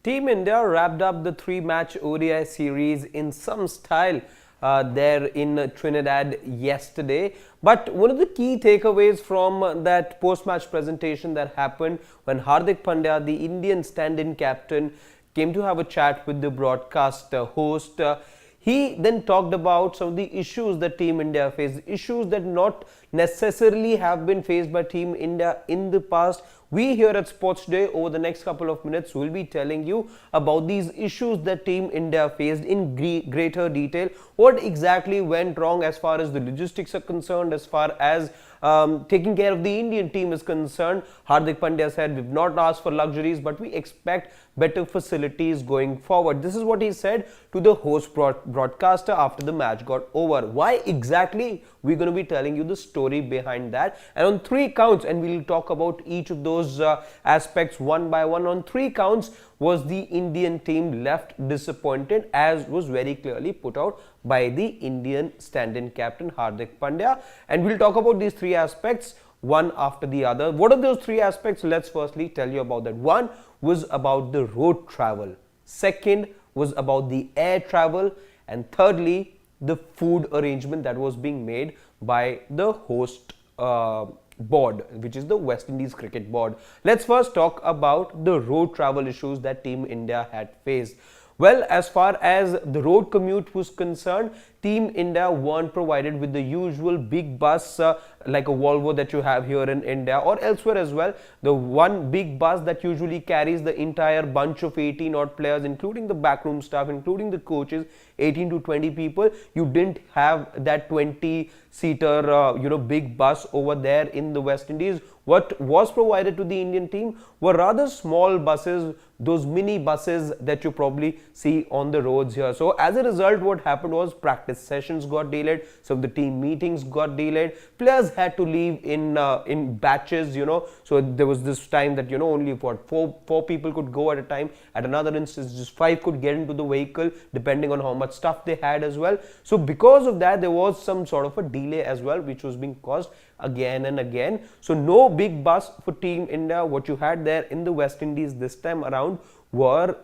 Team India wrapped up the three-match ODI series in some style there in Trinidad yesterday. But one of the key takeaways from that post-match presentation that happened when Hardik Pandya, the Indian stand-in captain, came to have a chat with the broadcast host. He then talked about some of the issues that Team India faced, issues that not necessarily have been faced by Team India in the past. We here at Sports Day over the next couple of minutes will be telling you about these issues that Team India faced in greater detail. What exactly went wrong as far as the logistics are concerned, as far as taking care of the Indian team is concerned. Hardik Pandya said, we've not asked for luxuries, but we expect better facilities going forward. This is what he said to the host broadcaster after the match got over. Why exactly? We're going to be telling you the story behind that. And on 3 counts, and we'll talk about each of those aspects one by one. On 3 counts was the Indian team left disappointed, as was very clearly put out by the Indian stand-in captain Hardik Pandya. And we'll talk about these 3 aspects one after the other. What are those 3 aspects? Let's firstly tell you about that. One was about the road travel. Second was about the air travel. And thirdly, the food arrangement that was being made by the host board, which is the West Indies Cricket Board. Let's first talk about the road travel issues that Team India had faced. Well, as far as the road commute was concerned, Team India weren't provided with the usual big bus like a Volvo that you have here in India or elsewhere as well. The one big bus that usually carries the entire bunch of 18 odd players, including the backroom staff, including the coaches, 18 to 20 people. You didn't have that 20-seater big bus over there in the West Indies. What was provided to the Indian team were rather small buses, those mini buses that you probably see on the roads here. So as a result, what happened was practice sessions got delayed, some of the team meetings got delayed, players had to leave in batches, so there was this time that only four people could go at a time. At another instance, just 5 could get into the vehicle depending on how much stuff they had as well. So because of that, there was some sort of a delay as well, which was being caused again and again. So no big bus for Team India. What you had there in the West Indies this time around were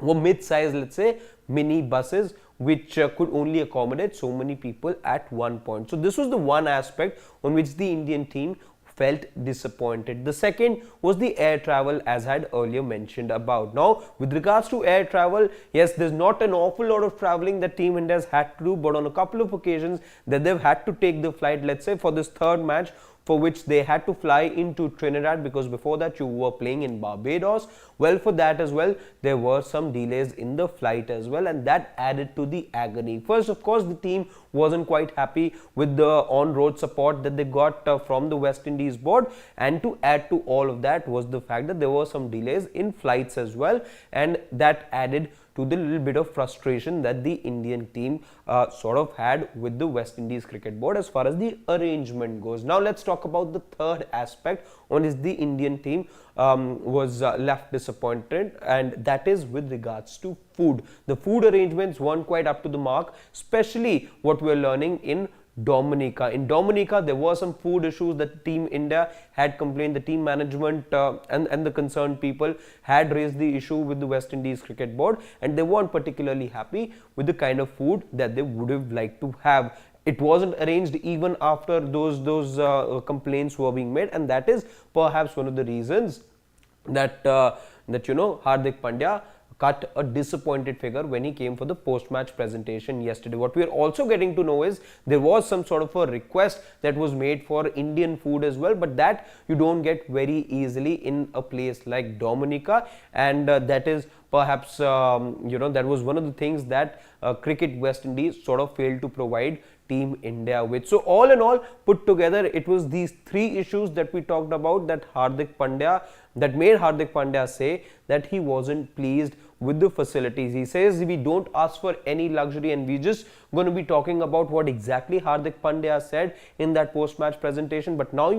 mid-size, let's say, mini buses, which could only accommodate so many people at one point. So this was the one aspect on which the Indian team felt disappointed. The second was the air travel, as I had earlier mentioned about. Now, with regards to air travel, yes, there's not an awful lot of traveling that Team India has had to do, but on a couple of occasions that they've had to take the flight, let's say for this third match, for which they had to fly into Trinidad, because before that you were playing in Barbados. Well, for that as well, there were some delays in the flight as well, and that added to the agony. First, of course, the team wasn't quite happy with the on-road support that they got from the West Indies board, and to add to all of that was the fact that there were some delays in flights as well, and that added to the little bit of frustration that the Indian team sort of had with the West Indies Cricket Board as far as the arrangement goes. Now let's talk about the third aspect on which the Indian team was left disappointed, and that is with regards to food. The food arrangements weren't quite up to the mark, especially what we're learning in Dominica. In Dominica, there were some food issues that Team India had complained. The team management and the concerned people had raised the issue with the West Indies Cricket Board, and they weren't particularly happy with the kind of food that they would have liked to have. It wasn't arranged even after those complaints were being made, and that is perhaps one of the reasons that Hardik Pandya cut a disappointed figure when he came for the post-match presentation yesterday. What we are also getting to know is there was some sort of a request that was made for Indian food as well, but that you don't get very easily in a place like Dominica, and that is perhaps that was one of the things that Cricket West Indies sort of failed to provide Team India with. So all in all, put together, it was these 3 issues that we talked about that made Hardik Pandya say that he wasn't pleased with the facilities. He says we don't ask for any luxury, and we just going to be talking about what exactly Hardik Pandya said in that post-match presentation. But now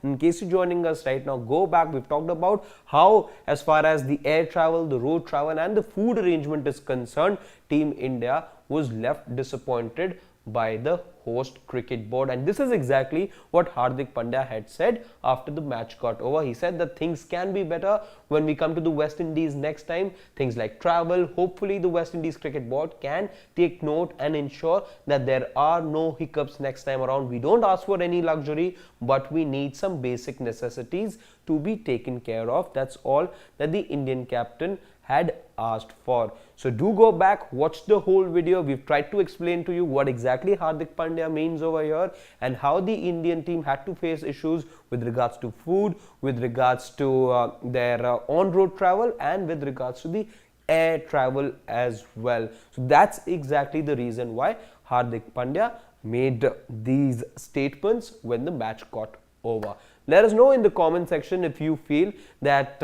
in case you're joining us right now, go back. We've talked about how, as far as the air travel, the road travel and the food arrangement is concerned, Team India was left disappointed by the host cricket board. And this is exactly what Hardik Pandya had said after the match got over. He said that things can be better when we come to the West Indies next time. Things like travel, hopefully the West Indies cricket board can take note and ensure that there are no hiccups next time around. We don't ask for any luxury, but we need some basic necessities to be taken care of. That's all that the Indian captain had asked for. So do go back, watch the whole video. We've tried to explain to you what exactly Hardik Pandya means over here and how the Indian team had to face issues with regards to food, with regards to their on-road travel, and with regards to the air travel as well. So that's exactly the reason why Hardik Pandya made these statements when the match got over. Let us know in the comment section if you feel that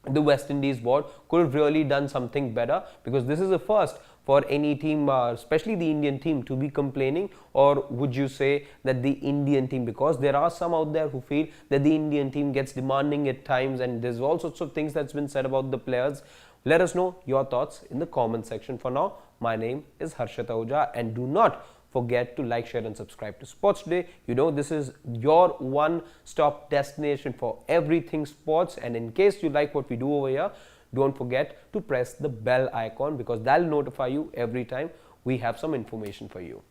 the West Indies board could have really done something better, because this is a first for any team, especially the Indian team, to be complaining. Or would you say that the Indian team, because there are some out there who feel that the Indian team gets demanding at times and there's all sorts of things that's been said about the players. Let us know your thoughts in the comment section. For now, my name is Harshit Ahuja, and do not forget to like, share and subscribe to Sports Today. You know, this is your one-stop destination for everything sports. And in case you like what we do over here, don't forget to press the bell icon, because that'll notify you every time we have some information for you.